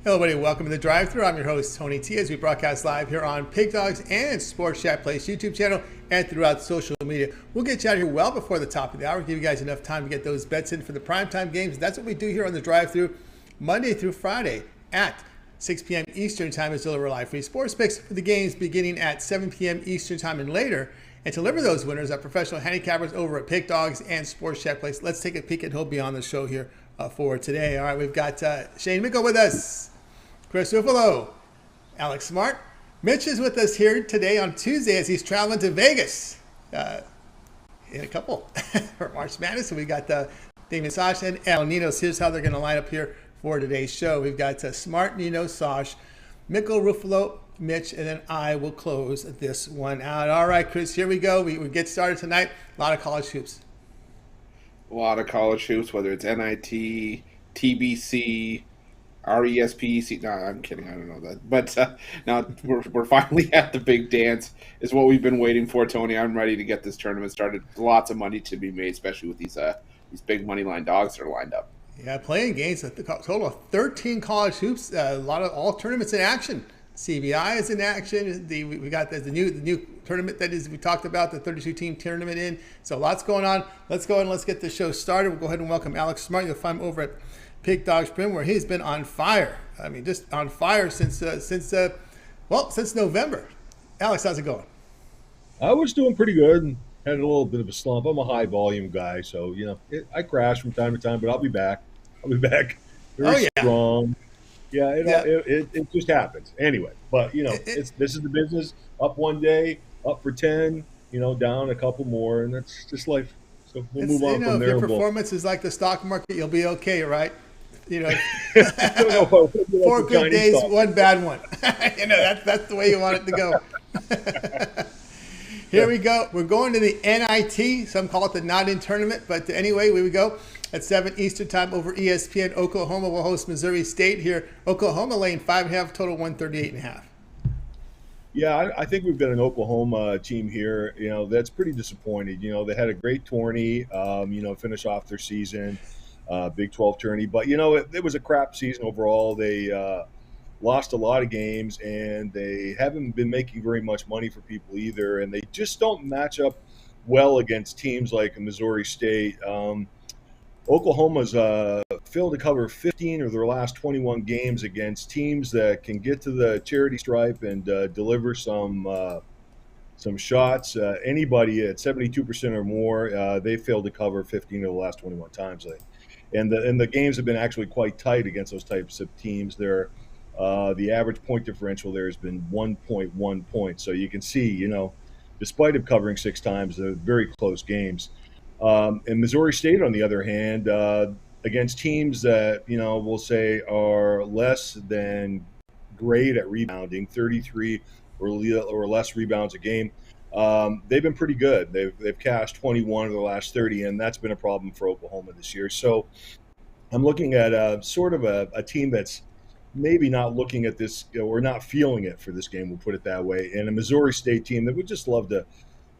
Hello, everybody. Welcome to the Drive-Thru. I'm your host, Tony T, as we broadcast live here on Pig Dogs and Sports Chat Place YouTube channel and throughout social media. We'll get you out of here well before the top of the hour, give you guys enough time to get those bets in for the primetime games. That's what we do here on the Drive-Thru, Monday through Friday at 6 p.m. Eastern Time as deliver live free sports picks for the games beginning at 7 p.m. Eastern Time and later. And to deliver those winners are professional handicappers over at Pig Dogs and Sports Chat Place. Let's take a peek at who'll be on the show here for today. All right, we've got Shane Mickle with us, Chris Ruffolo, Alex Smart. Mitch is with us here today on Tuesday as he's traveling to Vegas in a couple for March Madness. So we got Damian Sosh and Ninos. Here's how they're going to line up here for today's show. We've got Smart, Ninos, Sosh, Mickle, Ruffolo, Mitch, and then I will close this one out. All right, Chris, here we go. We get started tonight. A lot of college hoops. A lot of college hoops, whether it's NIT, TBC, RESPEC. No, I'm kidding. I don't know that. But now we're finally at the big dance is what we've been waiting for, Tony. I'm ready to get this tournament started. Lots of money to be made, especially with these big money line dogs that are lined up. Yeah, playing games, a total of 13 college hoops, a lot of all tournaments in action. CBI is in action. We got the new tournament that is we talked about, the 32-team tournament in. So lots going on. Let's go and let's get the show started. We'll go ahead and welcome Alex Smart. You'll find him over at Pig Dogs Prim, where he's been on fire. I mean, just on fire since November. Alex, how's it going? I was doing pretty good and had a little bit of a slump. I'm a high volume guy, so I crash from time to time, but I'll be back. Very strong. Yeah, it just happens anyway. But this is the business. Up one day, up for 10. Down a couple more, and that's just life. So we'll move on from there. If your performance is like the stock market, you'll be okay, right? 4 good days, one bad one. That's the way you want it to go. Here we go. We're going to the NIT. Some call it the not-in tournament, but anyway, here we go. At 7 Eastern Time over ESPN, Oklahoma will host Missouri State here. Oklahoma laying 5.5, total 138.5. Yeah, I think we've got an Oklahoma team here. That's pretty disappointed. They had a great tourney, finish off their season, Big 12 tourney. But, it was a crap season overall. They lost a lot of games, and they haven't been making very much money for people either. And they just don't match up well against teams like Missouri State. Oklahoma's failed to cover 15 of their last 21 games against teams that can get to the charity stripe and deliver some shots. Anybody at 72% or more, they failed to cover 15 of the last 21 times. And the games have been actually quite tight against those types of teams. The average point differential there has been 1.1 points. So you can see, despite of covering 6 times, they're very close games. And Missouri State, on the other hand, against teams that, we'll say are less than great at rebounding, 33 or less rebounds a game, they've been pretty good. They've cashed 21 of the last 30, and that's been a problem for Oklahoma this year. So I'm looking at sort of a team that's maybe not looking at this or not feeling it for this game, we'll put it that way, and a Missouri State team that would just love to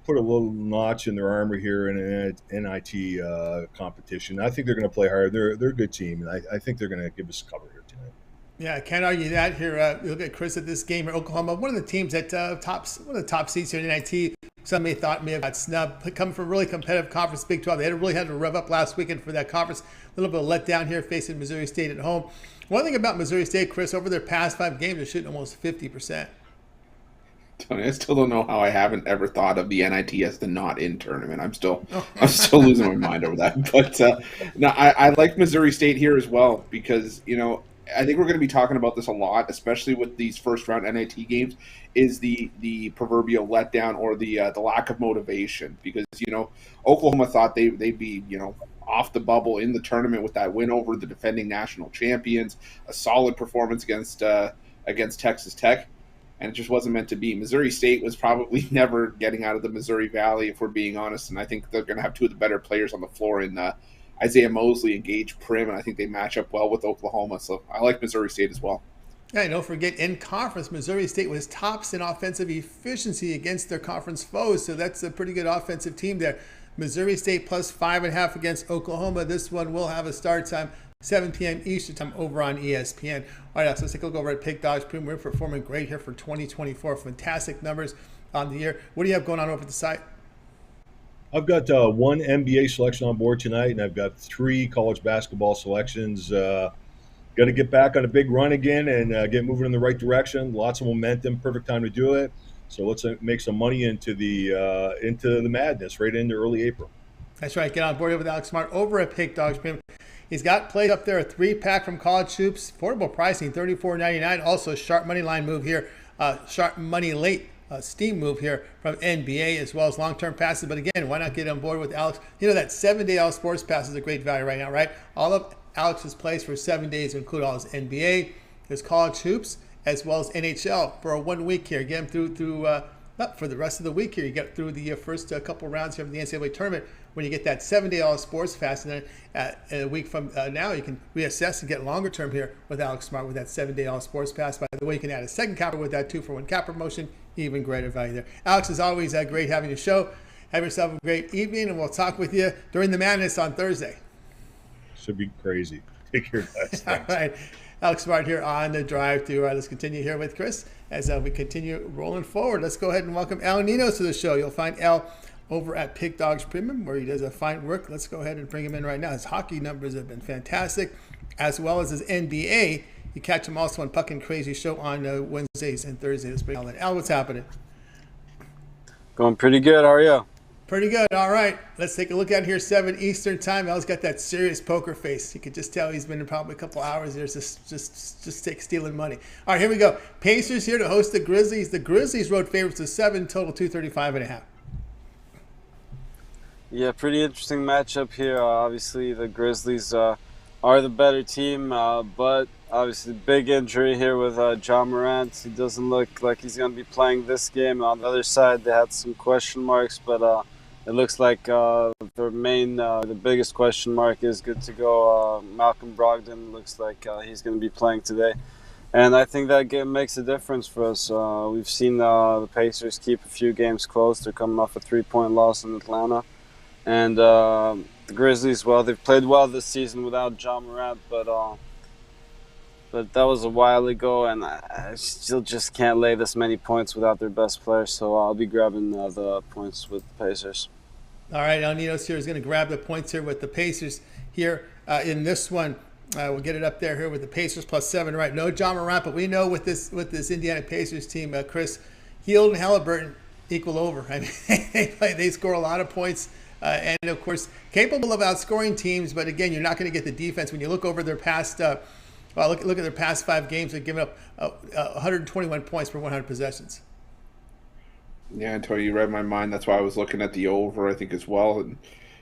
put a little notch in their armor here in an NIT competition. I think they're going to play hard. They're a good team, and I think they're going to give us a cover here tonight. Yeah, I can't argue that. Here, you look at Chris at this game here, Oklahoma, one of the teams that one of the top seeds here in NIT. Some may have got snubbed, coming from a really competitive conference, Big 12. They really had to rev up last weekend for that conference. A little bit of letdown here facing Missouri State at home. One thing about Missouri State, Chris, over their past 5 games, they're shooting almost 50%. Tony, I still don't know how I haven't ever thought of the NIT as the not-in tournament. I'm still losing my mind over that. But no, I like Missouri State here as well because I think we're going to be talking about this a lot, especially with these first-round NIT games, is the proverbial letdown or the lack of motivation because Oklahoma thought they'd be off the bubble in the tournament with that win over the defending national champions, a solid performance against Texas Tech. And it just wasn't meant to be. Missouri State was probably never getting out of the Missouri Valley, if we're being honest. And I think they're going to have 2 of the better players on the floor in Isaiah Mosley and Gage Prim. And I think they match up well with Oklahoma. So I like Missouri State as well. Yeah, and don't forget, in conference, Missouri State was tops in offensive efficiency against their conference foes. So that's a pretty good offensive team there. Missouri State plus 5.5 against Oklahoma. This one will have a start time 7 p.m. Eastern Time over on ESPN. All right, so let's take a look over at Pick Dogs Premium. We're performing great here for 2024. Fantastic numbers on the year. What do you have going on over at the site? I've got one NBA selection on board tonight, and I've got 3 college basketball selections. Got to get back on a big run again and get moving in the right direction. Lots of momentum, perfect time to do it. So let's make some money into the madness right into early April. That's right. Get on board with Alex Smart over at Pick Dogs Premium. He's got plays up there, a 3-pack from College Hoops, affordable pricing, $34.99. Also, sharp money line move here, sharp money late steam move here from NBA, as well as long-term passes. But again, why not get on board with Alex? You know that 7-day all sports pass is a great value right now, right? All of Alex's plays for 7 days include all his NBA, his College Hoops, as well as NHL for a 1 week here. Get him through for the rest of the week here. You get through the first couple rounds here of the NCAA tournament when you get that 7-day all sports pass, and then a week from now you can reassess and get longer term here with Alex Smart with that 7-day all sports pass. By the way, you can add a second capper with that 2-for-1 capper promotion. Even greater value there. Alex, is always great having your show. Have yourself a great evening, and we'll talk with you during the madness on Thursday. Should be crazy. Take care, guys. All right. Alex Smart here on the drive through. Let's continue here with Chris as we continue rolling forward. Let's go ahead and welcome Ninos to the show. You'll find Al over at Pick Dogs Premium, where he does a fine work. Let's go ahead and bring him in right now. His hockey numbers have been fantastic, as well as his NBA. You catch him also on Puck and Crazy Show on Wednesdays and Thursdays. Let's bring Al, what's happening? Going pretty good. How are you? Pretty good. All right. Let's take a look at here, 7 Eastern Time. Al's got that serious poker face. You could just tell he's been in probably a couple hours there just stealing money. All right, here we go. Pacers here to host the Grizzlies. The Grizzlies road favorites to 7, total 235.5. Yeah, pretty interesting matchup here. Obviously, the Grizzlies are the better team, but obviously big injury here with John Morant. He doesn't look like he's going to be playing this game. On the other side, they had some question marks, but it looks like the biggest question mark is good to go. Malcolm Brogdon looks like he's going to be playing today. And I think that game makes a difference for us. We've seen the Pacers keep a few games close. They're coming off a 3-point loss in Atlanta. And the Grizzlies, well, they've played well this season without John Morant, but that was a while ago, and I still just can't lay this many points without their best player, so I'll be grabbing the points with the Pacers. All right, Ninos here is going to grab the points here with the Pacers here in this one. We'll get it up there here with the Pacers +7. Right, no John Morant, but we know with this Indiana Pacers team, Chris, Hield and Halliburton equal over. I mean, they score a lot of points. And, of course, capable of outscoring teams. But, again, you're not going to get the defense. When you look over their past look at their past 5 games, they've given up 121 points per 100 possessions. Yeah, Antonio, you read my mind. That's why I was looking at the over, I think, as well. And,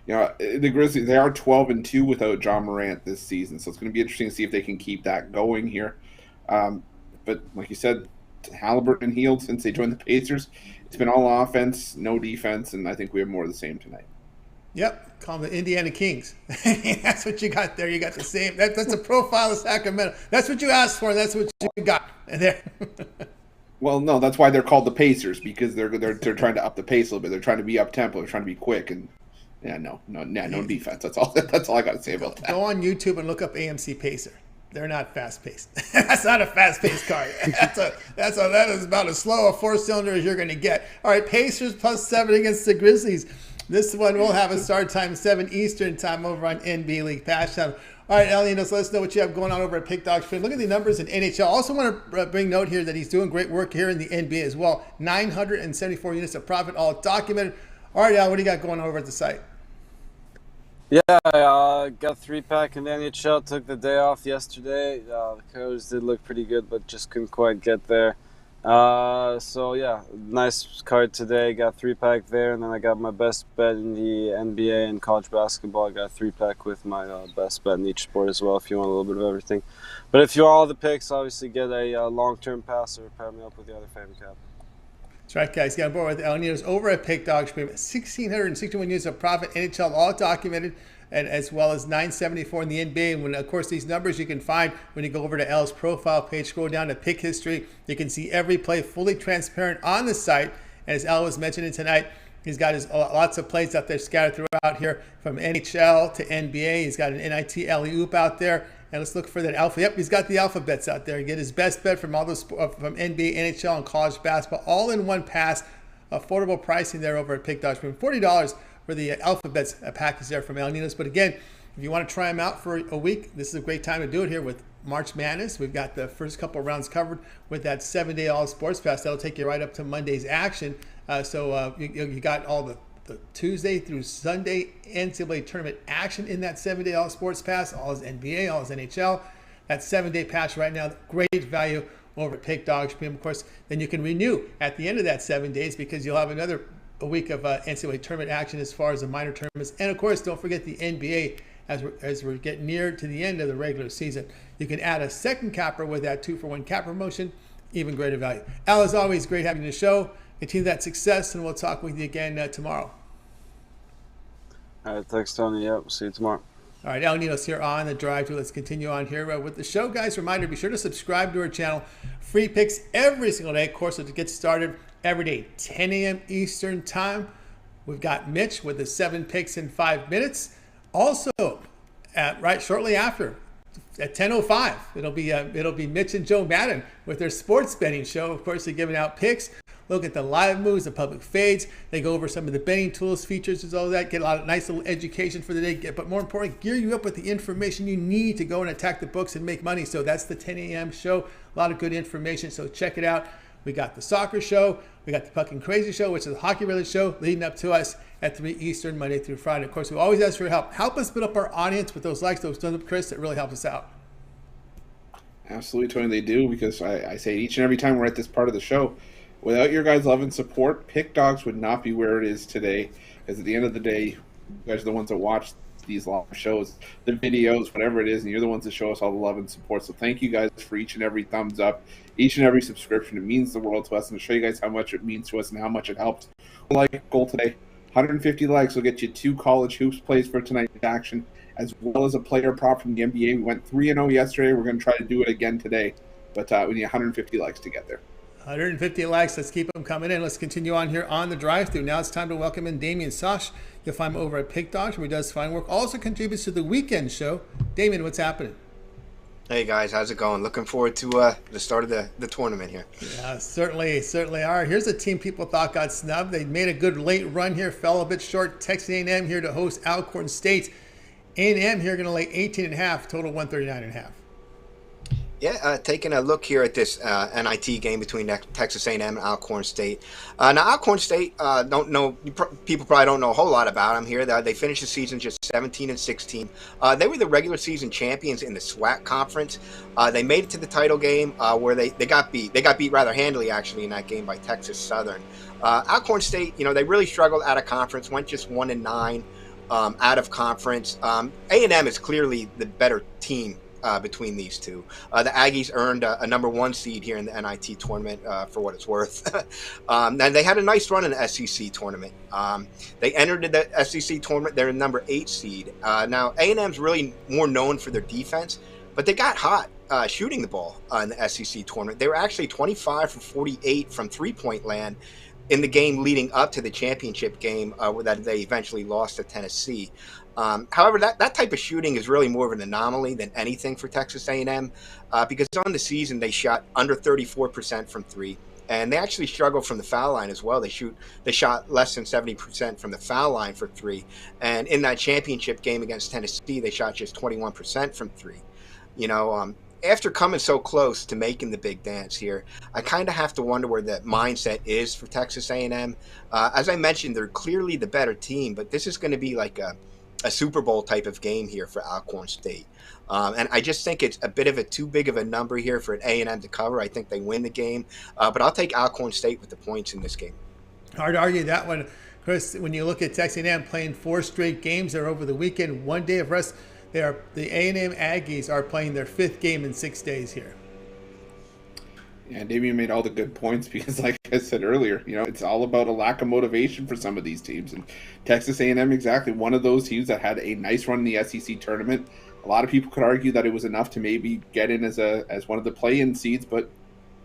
the Grizzlies, they are 12-2 without John Morant this season. So it's going to be interesting to see if they can keep that going here. But, like you said, Halliburton and Hield, since they joined the Pacers, it's been all offense, no defense, and I think we have more of the same tonight. Yep, call them the Indiana Kings. That's what you got there. You got the same. That's a profile of Sacramento. That's what you asked for. That's what you got there. Well, no, that's why they're called the Pacers, because they're trying to up the pace a little bit. They're trying to be up tempo. They're trying to be quick, and no defense. That's all I got to say about that. Go on YouTube and look up AMC Pacer. They're not fast paced. That's not a fast paced car. That is about as slow a 4-cylinder as you're going to get. All right, Pacers +7 against the Grizzlies. This one will have a start time 7 Eastern Time over on NBA League Pass Channel. All right, Ninos, let us know what you have going on over at Pick Dogs. Look at the numbers in NHL. Also want to bring note here that he's doing great work here in the NBA as well. 974 units of profit, all documented. All right, Al, what do you got going on over at the site? Yeah, I got a 3-pack in the NHL. Took the day off yesterday. The Coyotes did look pretty good, but just couldn't quite get there. So yeah, nice card today. Got 3-pack there, and then I got my best bet in the NBA and college basketball. I got a 3-pack with my best bet in each sport as well, if you want a little bit of everything. But if you want all the picks, obviously get a long-term pass or pair me up with the other favorite cap. That's right, guys. Get on board with Ninos over at Pick Dogs Premium. 1,661 units of profit, NHL, all documented, and as well as 974 in the NBA. And when, of course, these numbers you can find when you go over to L's profile page, scroll down to pick history. You can see every play fully transparent on the site. And as L was mentioning tonight, He's got his lots of plays out there scattered throughout here from NHL to NBA. He's got an NIT alley-oop out there. And let's look for that alpha. Yep, he's got the alpha bets out there. Get his best bet from all those from NBA, NHL, and college basketball, all in one pass. Affordable pricing there over at Pick Dogs. From $40 for the alpha bets package there from Ninos. But again, if you want to try them out for a week, this is a great time to do it here with March Madness. We've got the first couple of rounds covered with that 7-day all sports pass. That'll take you right up to Monday's action. So you got all the Tuesday through Sunday NCAA tournament action in that 7-day all sports pass, all his NBA, all his NHL. That 7-day pass right now, great value over at Pick Dogs. Of course, then you can renew at the end of that 7 days because you'll have another week of NCAA tournament action as far as the minor tournaments. And of course, don't forget the NBA as we're getting near to the end of the regular season. You can add a second capper with that 2-for-1 cap promotion, even greater value. Al, as always, great having you on the show. Continue that success, and we'll talk with you again tomorrow. All right, thanks, Tony. Yep, we'll see you tomorrow. All right, Al Ninos here on the drive through. Let's continue on here with the show, guys. Reminder: be sure to subscribe to our channel. Free picks every single day. Of course, to get started every day, 10 a.m. Eastern time. We've got Mitch with the 7 picks in 5 minutes. Also, right shortly after, at 10:05, it'll be Mitch and Joe Madden with their sports betting show. Of course, they're giving out picks. Look at the live moves, the public fades. They go over some of the betting tools, features, and all that. Get a lot of nice little education for the day. But more importantly, gear you up with the information you need to go and attack the books and make money. So that's the 10 a.m. show. A lot of good information. So check it out. We got the soccer show. We got the Puckin' Crazy show, which is a hockey-related show leading up to us at 3 Eastern, Monday through Friday. Of course, we always ask for your help. Help us build up our audience with those likes, those thumbs up, Chris. That really helps us out. Absolutely, Tony, they do, because I say each and every time we're at this part of the show, without your guys' love and support, Pick Dogs would not be where it is today. Because at the end of the day, you guys are the ones that watch these live shows, the videos, whatever it is, and you're the ones that show us all the love and support. So thank you guys for each and every thumbs up, each and every subscription. It means the world to us, and to show you guys how much it means to us and how much it helped. Like goal today, 150 likes will get you 2 college hoops plays for tonight's action, as well as a player prop from the NBA. We went 3-0 yesterday. We're going to try to do it again today, but we need 150 likes to get there. 150 likes. Let's keep them coming in. Let's continue on here on the drive-thru. Now it's time to welcome in Damian Sosh. You'll find him over at Pick Dogs, where he does fine work. Also contributes to the weekend show. Damian, what's happening? Hey guys, how's it going? Looking forward to the start of the tournament here. Yeah, certainly are. Here's a team people thought got snubbed. They made a good late run here, fell a bit short. Texas A&M here to host Alcorn State. A&M here going to lay 18.5, total 139.5. Yeah, taking a look here at this NIT game between Texas A&M and Alcorn State. Now, Alcorn State, people probably don't know a whole lot about them here. They finished the season just 17-16. They were the regular season champions in the SWAC conference. They made it to the title game where they got beat. They got beat rather handily, actually, in that game by Texas Southern. Alcorn State, they really struggled out of conference, went just 1-9 out of conference. A&M is clearly the better team between these two. The Aggies earned a number 1 seed here in the NIT tournament for what it's worth. And they had a nice run in the SEC tournament. They entered the SEC tournament. They're a number 8 seed. Now, A&M's really more known for their defense, but they got hot shooting the ball in the SEC tournament. They were actually 25 for 48 from three-point land in the game leading up to the championship game that they eventually lost to Tennessee. However, that type of shooting is really more of an anomaly than anything for Texas A&M because on the season they shot under 34% from 3, and they actually struggled from the foul line as well. They shot less than 70% from the foul line for 3, and in that championship game against Tennessee, they shot just 21% from 3. After coming so close to making the big dance here, I kind of have to wonder where the mindset is for Texas A&M. As I mentioned, they're clearly the better team, but this is going to be like a Super Bowl type of game here for Alcorn State. And I just think it's a bit of a too big of a number here for an A&M to cover. I think they win the game, but I'll take Alcorn State with the points in this game. Hard to argue that one, Chris. When you look at Texas A&M playing 4 straight games, they're over the weekend, 1 day of rest. The A&M Aggies are playing their 5th game in 6 days here. Yeah, Damian made all the good points because, like I said earlier, it's all about a lack of motivation for some of these teams. And Texas A&M, exactly one of those teams that had a nice run in the SEC tournament. A lot of people could argue that it was enough to maybe get in as one of the play-in seeds, but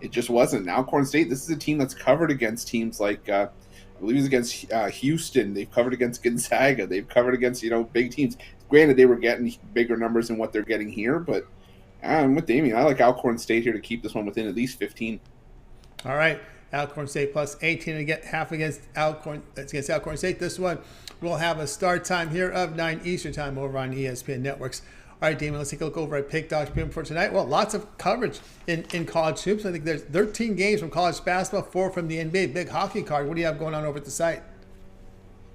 it just wasn't. Alcorn State, this is a team that's covered against teams like believe it was against Houston. They've covered against Gonzaga. They've covered against big teams. Granted, they were getting bigger numbers than what they're getting here, but I'm with Damian. I like Alcorn State here to keep this one within at least 15. All right, Alcorn State plus 18 to get half against Alcorn. That's against Alcorn State. This one will have a start time here of 9 Eastern time over on ESPN Networks. All right, Damian, let's take a look over at Pick Dogs Premium for tonight. Well, lots of coverage in college hoops. I think there's 13 games from college basketball, 4 from the NBA. Big hockey card. What do you have going on over at the site?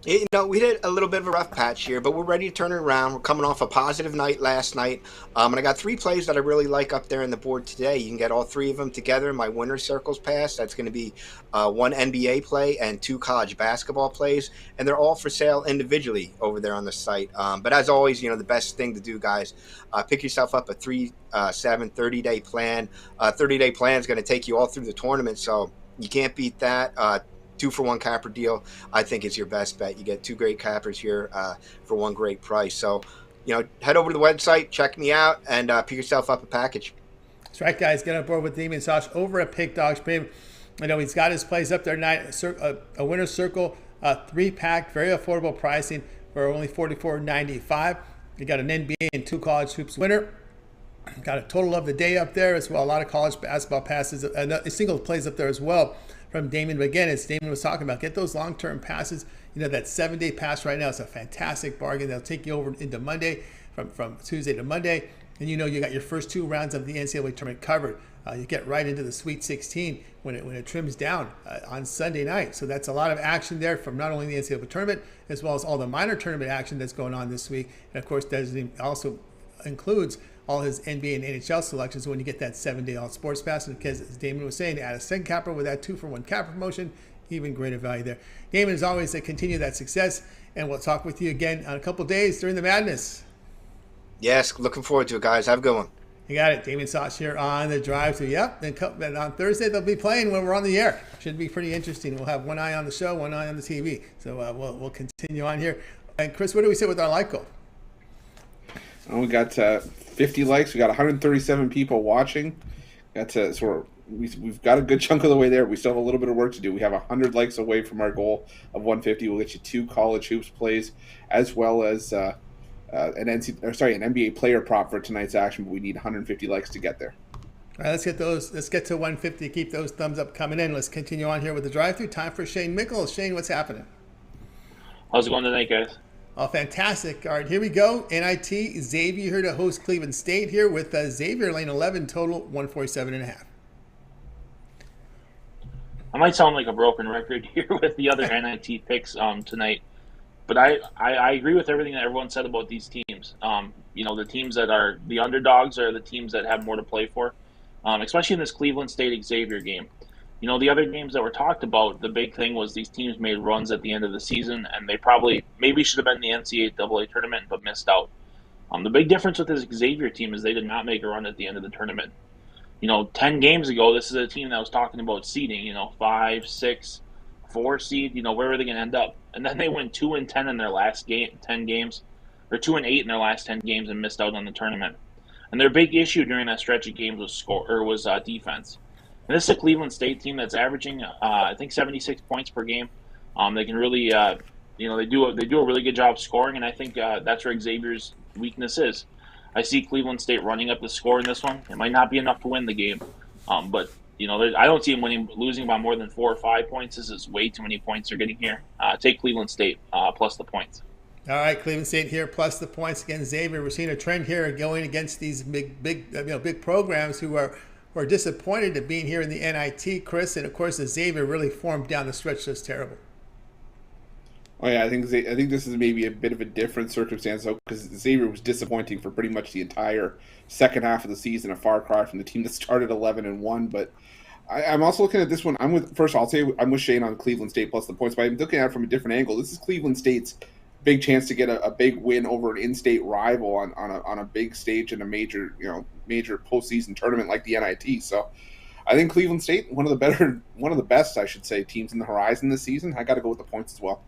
We did a little bit of a rough patch here, but we're ready to turn it around. We're coming off a positive night last night. And I got 3 plays that I really like up there on the board today. You can get all 3 of them together in my winner circles pass. That's going to be 1 NBA play and 2 college basketball plays. And they're all for sale individually over there on the site. But as always, the best thing to do, guys, pick yourself up a 3-7 30-day plan. 30-day plan is going to take you all through the tournament, so you can't beat that. 2-for-1 capper deal, I think, is your best bet. You get 2 great cappers here for 1 great price. So, head over to the website, check me out, and pick yourself up a package. That's right, guys. Get on board with Damian Sosh over at Pick Dogs Premium. I know he's got his plays up there tonight. A winner's circle, 3-pack, very affordable pricing for only $44.95. You got an NBA and 2 college hoops winner. Got a total of the day up there as well. A lot of college basketball passes, a single plays up there as well from Damian. But again, as Damian was talking about, get those long-term passes. That 7-day pass right now is a fantastic bargain. They'll take you over into Monday, from Tuesday to Monday. And you got your first 2 rounds of the NCAA tournament covered. You get right into the Sweet 16 when it trims down on Sunday night. So that's a lot of action there from not only the NCAA tournament, as well as all the minor tournament action that's going on this week. And of course, that also includes all his NBA and NHL selections when you get that 7-day all sports pass. And because, as Damian was saying, add a second capper with that 2-for-1 capper promotion, even greater value there. Damian, as always, to continue that success, and we'll talk with you again in a couple of days during the madness. Yes, looking forward to it, guys. Have a good one. You got it. Damian Sosh here on the drive to. Yep. And on Thursday, they'll be playing when we're on the air. Should be pretty interesting. We'll have one eye on the show, one eye on the TV. So we'll continue on here. And Chris, what do we say with our like goal? Oh, we got 50 likes. We got 137 people watching. We've got a good chunk of the way there. We still have a little bit of work to do. We have 100 likes away from our goal of 150. We'll get you 2 college hoops plays, as well as an NBA player prop for tonight's action. But we need 150 likes to get there. All right, let's get to 150. Keep those thumbs up coming in. Let's continue on here with the drive-through. Time for Shane Mickle. Shane, what's happening? How's it going tonight, guys? Oh, fantastic. All right, here we go. NIT, Xavier here to host Cleveland State here with Xavier lane 11, total 147.5. I might sound like a broken record here with the other NIT picks tonight, but I agree with everything that everyone said about these teams. The teams that are the underdogs are the teams that have more to play for, especially in this Cleveland State Xavier game. The other games that were talked about, the big thing was these teams made runs at the end of the season, and they maybe should have been in the NCAA tournament but missed out. The big difference with this Xavier team is they did not make a run at the end of the tournament. 10 games ago, this is a team that was talking about seeding, 5, 6, 4 seed, where were they going to end up? And then they went 2-10 in their last 10 games, or 2-8 in their last 10 games and missed out on the tournament. And their big issue during that stretch of games was defense. And this is a Cleveland State team that's averaging, I think, 76 points per game. They can really, they do a really good job scoring, and I think that's where Xavier's weakness is. I see Cleveland State running up the score in this one. It might not be enough to win the game, but I don't see them losing by more than 4 or 5 points. This is way too many points they're getting here. Take Cleveland State plus the points. All right, Cleveland State here plus the points against Xavier. We're seeing a trend here going against these big programs who are disappointed at being here in the NIT, Chris, and of course the Xavier really formed down the stretch that's terrible. Oh yeah, I think this is maybe a bit of a different circumstance though, because Xavier was disappointing for pretty much the entire second half of the season, a far cry from the team that started 11-1. But I'm also looking at this one. I'm with Shane on Cleveland State plus the points, but I'm looking at it from a different angle. This is Cleveland State's big chance to get a big win over an in-state rival on a big stage in a major postseason tournament like the NIT. So I think Cleveland State, one of the best, I should say, teams in the horizon this season. I got to go with the points as well.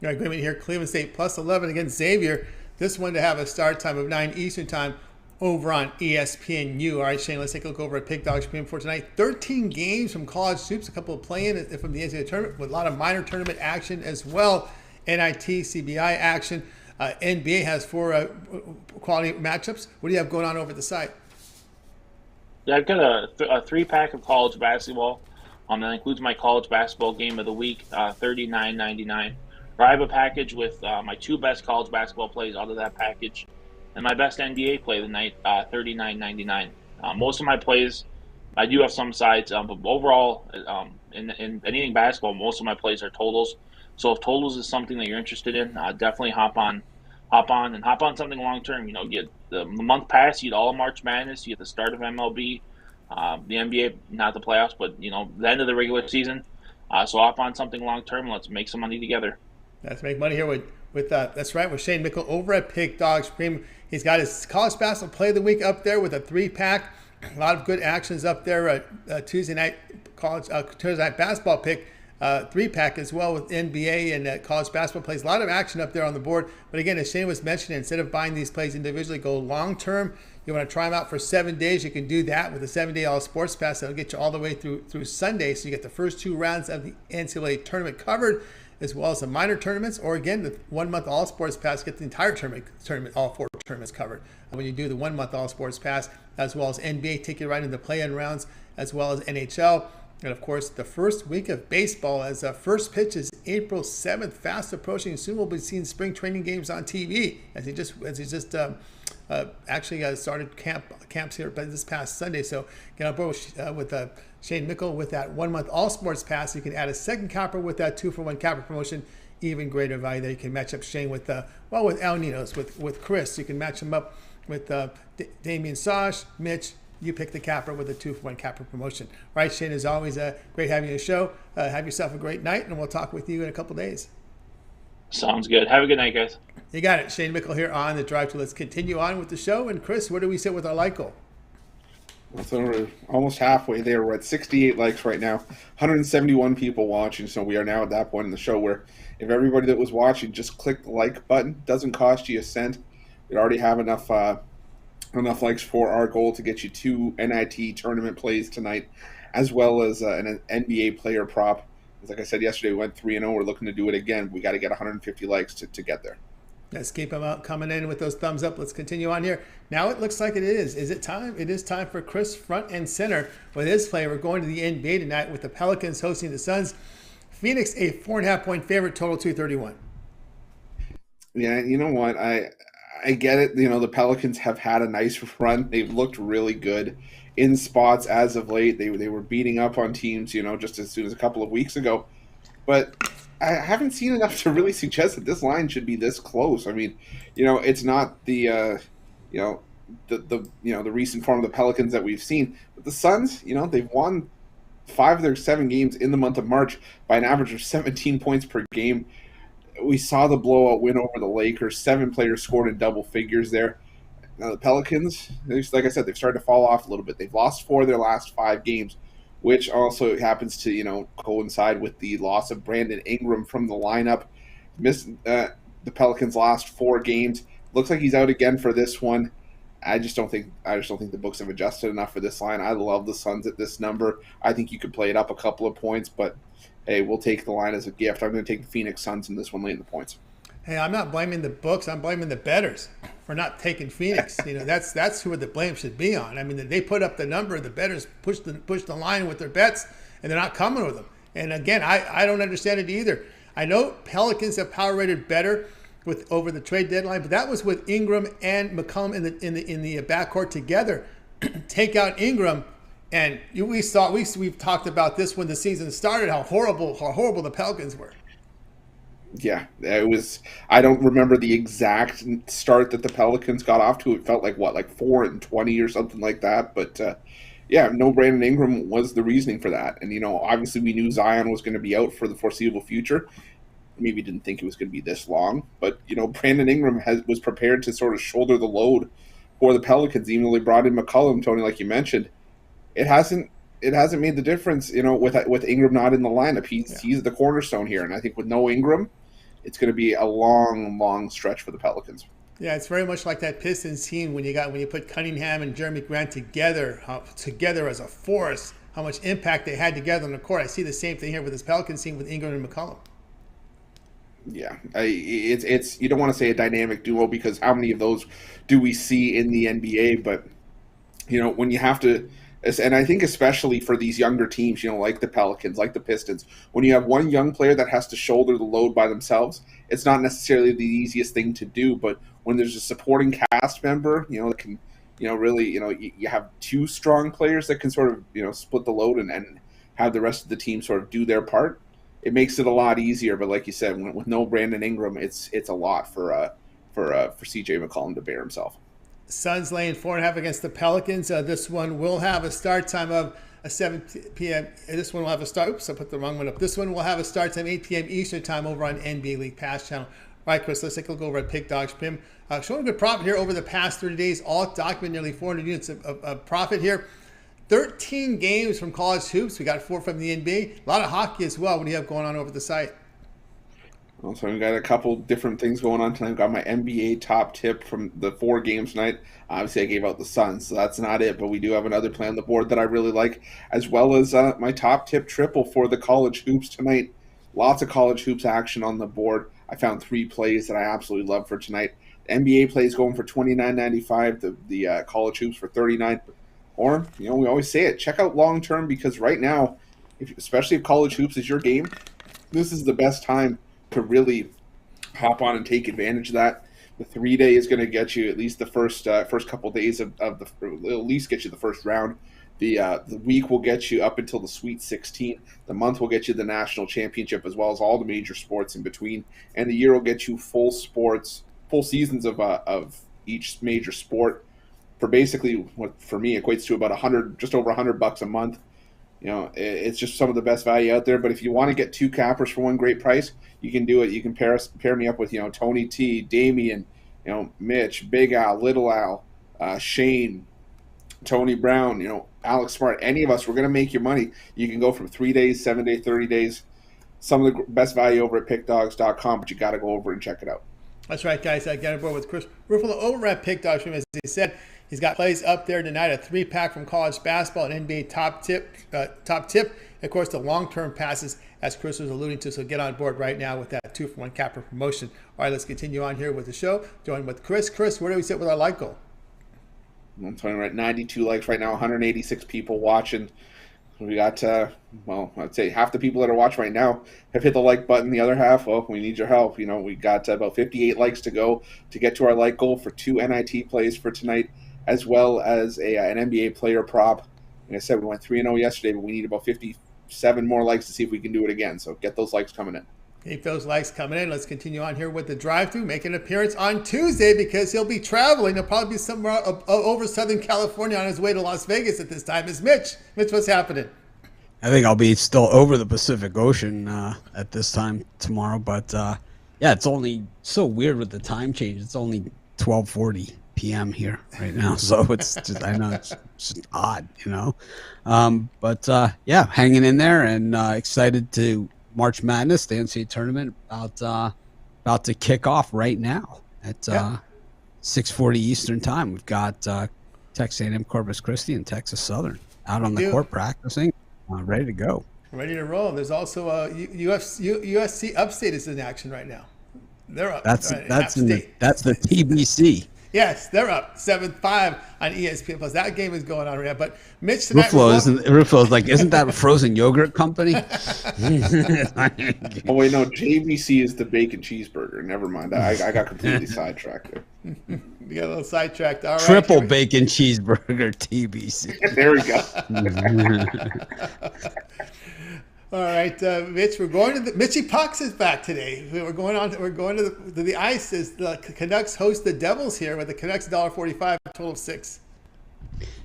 Your agreement here, Cleveland State plus 11 against Xavier. This one to have a start time of 9 Eastern time over on ESPNU. All right, Shane, let's take a look over at Pig Dogs Premium for tonight. 13 games from college hoops, a couple of play-in from the NCAA tournament, with a lot of minor tournament action as well. NIT, CBI action. NBA has 4 quality matchups. What do you have going on over the site? Yeah, I've got a 3-pack of college basketball. That includes my college basketball game of the week, $39.99. I have a package with my 2 best college basketball plays out of that package, and my best NBA play of the night, $39.99. Most of my plays, I do have some sides, but overall, in anything basketball, most of my plays are totals. So if totals is something that you're interested in, definitely hop on something long term. Get the month pass, you get all of March Madness, you get the start of MLB, the NBA, not the playoffs, but the end of the regular season. So hop on something long term. Let's make some money together. Let's make money here with that's right, with Shane Mickle over at Pig Dogs Premium. He's got his college basketball play of the week up there with a 3-pack. A lot of good actions up there. Tuesday night basketball pick. 3-pack as well with NBA and college basketball plays. A lot of action up there on the board. But again, as Shane was mentioning, instead of buying these plays individually, go long term. You want to try them out for 7 days. You can do that with a 7-day all sports pass. That'll get you all the way through Sunday. So you get the first 2 rounds of the NCAA tournament covered, as well as the minor tournaments. Or again, the 1-month all sports pass, get the entire tournament, all 4 tournaments covered. When you do the 1-month all sports pass, as well as NBA, take you right into the play-in rounds, as well as NHL. And of course, the first week of baseball, as first pitch is April 7th, fast approaching. Soon we'll be seeing spring training games on TV, as he just actually started camps here this past Sunday. So get on board with Shane Mickle with that 1-month all sports pass. You can add a second capper with that 2-for-1 capper promotion. Even greater value there. You can match up Shane with Al Ninos, with Chris. You can match him up with Damian Sosh, Mitch. You pick the capper with a 2-for-1 capper promotion. All right, Shane, as always, great having you on the show. Have yourself a great night, and we'll talk with you in a couple days. Sounds good. Have a good night, guys. You got it. Shane Mickle here on The Drive to. Let's continue on with the show. And Chris, where do we sit with our like goal? So we're almost halfway there. We're at 68 likes right now, 171 people watching. So we are now at that point in the show where if everybody that was watching just click the like button, doesn't cost you a cent. We already have enough likes for our goal to get you 2 NIT tournament plays tonight, as well as an NBA player prop. Like I said yesterday, we went 3-0. We're looking to do it again. We got to get 150 likes to get there. Let's keep them out, coming in with those thumbs up. Let's continue on here. Now it looks like it is. Is it time? It is time for Chris front and center with his play. We're going to the NBA tonight with the Pelicans hosting the Suns. Phoenix, a 4.5-point favorite, total 231. Yeah, you know what? I get it. The Pelicans have had a nice run. They've looked really good in spots as of late. They were beating up on teams, just as soon as a couple of weeks ago. But I haven't seen enough to really suggest that this line should be this close. I mean, it's not the recent form of the Pelicans that we've seen. But the Suns, they've won 5 of their 7 games in the month of March by an average of 17 points per game. We saw the blowout win over the Lakers. 7 players scored in double figures there. Now the Pelicans, like I said, they've started to fall off a little bit. They've lost 4 of their last 5 games, which also happens to coincide with the loss of Brandon Ingram from the lineup. Missed the Pelicans' last 4 games. Looks like he's out again for this one. I just don't think the books have adjusted enough for this line. I love the Suns at this number. I think you could play it up a couple of points, but hey, we'll take the line as a gift. I'm going to take the Phoenix Suns in this one late in the points. Hey, I'm not blaming the books. I'm blaming the bettors for not taking Phoenix. That's who the blame should be on. I mean, they put up the number. The bettors push the line with their bets, and they're not coming with them. And again, I don't understand it either. I know Pelicans have power rated better over the trade deadline, but that was with Ingram and McCollum in the backcourt together. Take out Ingram. And we've talked about this when the season started, how horrible the Pelicans were. Yeah, it was. I don't remember the exact start that the Pelicans got off to. It felt like 4-20 or something like that. But no Brandon Ingram was the reasoning for that. And obviously we knew Zion was going to be out for the foreseeable future. Maybe didn't think it was going to be this long, but Brandon Ingram was prepared to sort of shoulder the load for the Pelicans, even though they brought in McCollum, Tony, like you mentioned. It hasn't made the difference, with Ingram not in the lineup. He's the cornerstone here, and I think with no Ingram, it's going to be a long, long stretch for the Pelicans. Yeah, it's very much like that Pistons team when you put Cunningham and Jeremy Grant together as a force, how much impact they had together on the court. I see the same thing here with this Pelicans team with Ingram and McCollum. Yeah, it's you don't want to say a dynamic duo because how many of those do we see in the NBA? But when you have to, and I think especially for these younger teams, like the Pelicans, like the Pistons, when you have one young player that has to shoulder the load by themselves, it's not necessarily the easiest thing to do. But when there's a supporting cast member, that can, really, you have two strong players that can sort of, split the load and have the rest of the team sort of do their part. It makes it a lot easier. But like you said, with no Brandon Ingram, it's a lot for CJ McCollum to bear himself. Suns laying 4.5 against the Pelicans. This one will have a start time of 7 p.m. This one will have a start. Oops, I put the wrong one up. This one will have a start time 8 p.m. Eastern time over on NBA League Pass channel. All right, Chris, let's take a look over at Pick Dogs Pim. Showing a good profit here over the past 30 days. All documented nearly 400 units of profit here. 13 games from college hoops. We got 4 from the NBA. A lot of hockey as well. What do you have going on over the site? So we've got a couple different things going on tonight. I've got my NBA top tip from the 4 games tonight. Obviously, I gave out the Suns, so that's not it. But we do have another play on the board that I really like, as well as my top tip triple for the college hoops tonight. Lots of college hoops action on the board. I found 3 plays that I absolutely love for tonight. The NBA plays going for $29.95. The college hoops for $39. Or, we always say it, check out long term because right now, especially if college hoops is your game, this is the best time to really hop on and take advantage of that. The 3-day is going to get you at least the first couple of days of the at least get you the first round. The week will get you up until the Sweet 16. The month will get you the national championship as well as all the major sports in between, and the year will get you full seasons of each major sport for basically what for me equates to about just over $100 a month. It's just some of the best value out there. But if you want to get 2 cappers for one great price, you can do it. You can pair me up with Tony T, Damian, Mitch, Big Al, Little Al, Shane, Tony Brown, Alex Smart. Any of us, we're going to make you money. You can go from 3 days, 7 days, 30 days. Some of the best value over at pickdogs.com, but you got to go over and check it out. That's right, guys. I get aboard with Chris Ruffolo over at Pick Dogs. As he said, he's got plays up there tonight, a 3-pack from college basketball, an NBA top tip. Of course, the long-term passes, as Chris was alluding to, so get on board right now with that 2-for-1 capper promotion. All right, let's continue on here with the show. Join with Chris. Chris, where do we sit with our like goal? I'm telling you, right, 92 likes right now, 186 people watching. We got, I'd say half the people that are watching right now have hit the like button. The other half, well, we need your help. We got about 58 likes to go to get to our like goal for 2 NIT plays for tonight, as well as an NBA player prop. Like I said, we went 3-0 yesterday, but we need about 57 more likes to see if we can do it again. So get those likes coming in. Keep those likes coming in. Let's continue on here with the drive-thru, making an appearance on Tuesday because he'll be traveling. He'll probably be somewhere over Southern California on his way to Las Vegas at this time. Is Mitch. Mitch, what's happening? I think I'll be still over the Pacific Ocean at this time tomorrow. But, yeah, it's only so weird with the time change. It's only 12:40 p.m. here right now. So it's just, I know it's just odd, But, yeah, hanging in there and excited to March Madness, the NCAA tournament, about to kick off right now at 6:40 Eastern time. We've got Texas A&M Corpus Christi and Texas Southern out on the court practicing, ready to go. Ready to roll. There's also USC Upstate is in action right now. They're up. That's the TBC. Yes, they're up 7-5 on ESPN Plus. That game is going on right now. But Mitch tonight, Ruffolo's like, isn't that a frozen yogurt company? Oh wait, no, JVC is the bacon cheeseburger. Never mind, I got completely sidetracked there. You got a little sidetracked. All right, triple bacon cheeseburger TBC. There we go. All right, Mitch, we're going to the Mitchie Pucks is back today. We're going to the ice as the Canucks host the Devils here with the Canucks $1.45, total of 6.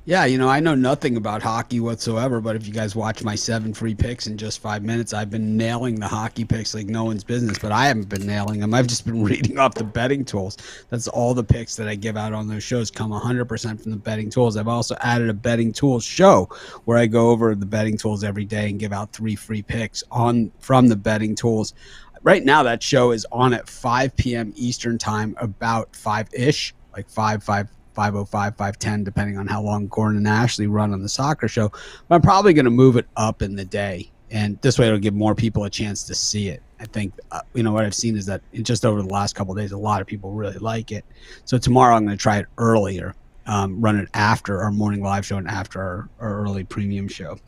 Yeah, I know nothing about hockey whatsoever, but if you guys watch my 7 free picks in just 5 minutes, I've been nailing the hockey picks like no one's business, but I haven't been nailing them. I've just been reading off the betting tools. That's all the picks that I give out on those shows come 100% from the betting tools. I've also added a betting tools show where I go over the betting tools every day and give out 3 free picks from the betting tools. Right now, that show is on at 5 p.m. Eastern time, about 5-ish, like 5:05, 5:10, depending on how long Gordon and Ashley run on the soccer show. But I'm probably going to move it up in the day, and this way it'll give more people a chance to see it. I think, what I've seen is that just over the last couple of days, a lot of people really like it. So tomorrow I'm going to try it earlier, run it after our morning live show and after our early premium show.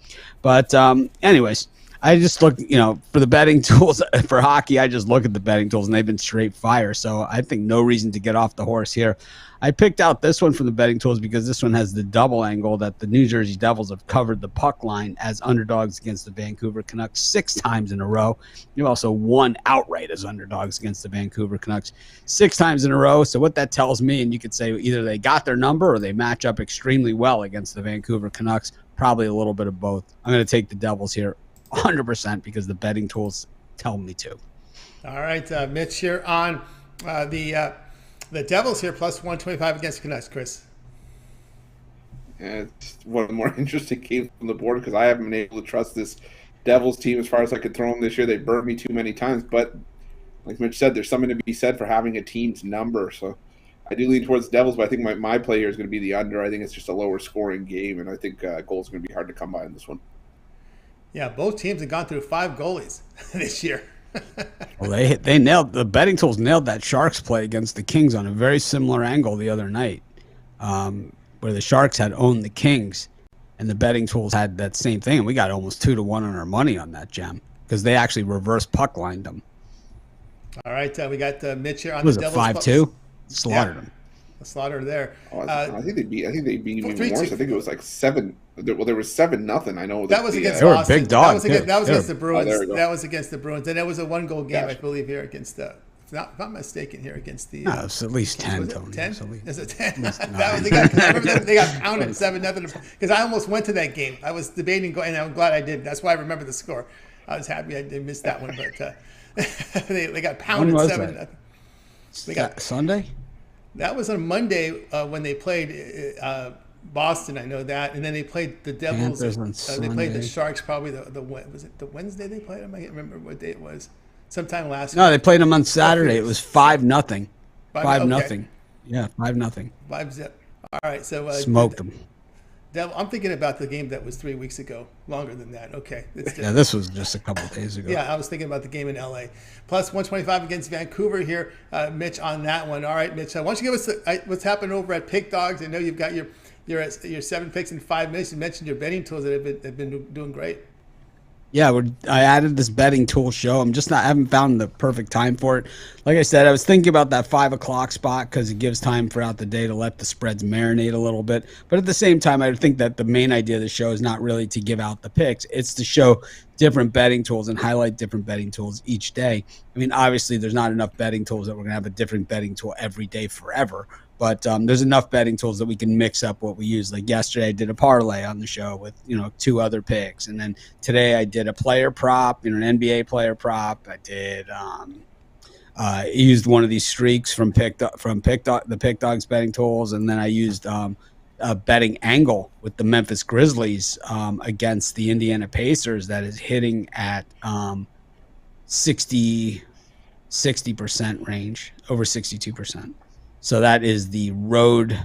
But anyways, I just look, for the betting tools for hockey, I just look at the betting tools and they've been straight fire. So I think no reason to get off the horse here. I picked out this one from the betting tools because this one has the double angle that the New Jersey Devils have covered the puck line as underdogs against the Vancouver Canucks 6 times in a row. You've also won outright as underdogs against the Vancouver Canucks 6 times in a row. So what that tells me, and you could say either they got their number or they match up extremely well against the Vancouver Canucks, probably a little bit of both. I'm going to take the Devils here 100% because the betting tools tell me to. All right, Mitch here on the Devils here plus 125 against the Canucks, Chris. Yeah, it's one of the more interesting games from the board because I haven't been able to trust this Devils team as far as I could throw them this year. They burned me too many times, but like Mitch said, there's something to be said for having a team's number. So I do lean towards the Devils, but I think my play here is going to be the under. I think it's just a lower scoring game, and I think goals are going to be hard to come by in this one. Yeah, both teams have gone through 5 goalies this year. Well, they nailed the betting tools nailed that Sharks play against the Kings on a very similar angle the other night, where the Sharks had owned the Kings, and the betting tools had that same thing, and we got almost 2-1 on our money on that gem because they actually reverse puck lined them. All right, we got Mitch here on was the it Devils. 5-2? Slaughtered them. Slaughter there. I think they beat even worse. I think it was like 7. Well, there was 7-0 I know that was against they were Boston. big dogs. That was against the Bruins. That was against the Bruins, and it was a 1-goal game, I believe, here against the. If I'm not mistaken, here against the. No, it's at least 10. Was it 10? Is it 10? They got pounded 7-0 because I almost went to that game. I was debating going, and I'm glad I did. That's why I remember the score. I was happy I did miss that one, but they got pounded 7-0. They got Sunday. That was on Monday when they played Boston. I know that, and then they played the Devils. They played the Sharks. Probably was it the Wednesday they played them? I can't remember what day it was. Sometime last. No, they played them on Saturday. It was 5-0. 5-0. Yeah, 5-0. 5-0. All right, so smoked them. I'm thinking about the game that was 3 weeks ago. Longer than that. Okay. Yeah, this was just a couple of days ago. Yeah, I was thinking about the game in LA. Plus 125 against Vancouver here, Mitch, on that one. All right, Mitch. Why don't you give us what's happening over at Pick Dogs? I know you've got your 7 picks in 5 minutes. You mentioned your betting tools that have been doing great. Yeah, I added this betting tool show. I haven't found the perfect time for it. Like I said, I was thinking about that 5 o'clock spot because it gives time throughout the day to let the spreads marinate a little bit. But at the same time, I think that the main idea of the show is not really to give out the picks. It's to show different betting tools and highlight different betting tools each day. I mean, obviously, there's not enough betting tools that we're going to have a different betting tool every day forever. But there's enough betting tools that we can mix up what we use. Like yesterday, I did a parlay on the show with 2 other picks, and then today I did a player prop, an NBA player prop. I did used one of these streaks from the Pick Dogs betting tools, and then I used a betting angle with the Memphis Grizzlies against the Indiana Pacers that is hitting at 60% range, over 62%. So that is the road.